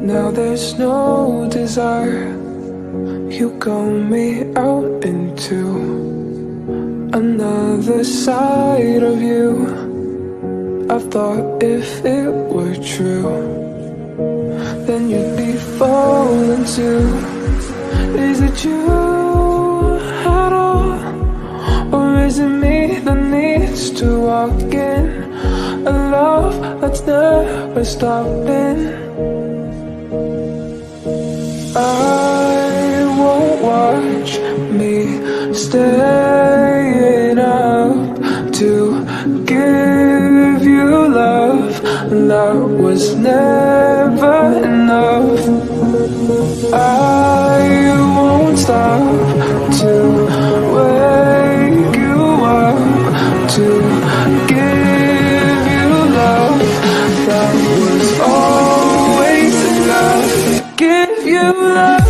Now there's no desire. You call me out into another side of you. I thought if it were true, then you'd be falling too. Is it you at all? Or is it me that needs to walk in a love that's never stopping? I won't watch me staying up to give you love that was never enough. I won't stop to wake you up to give you love that was always enough. Give you love.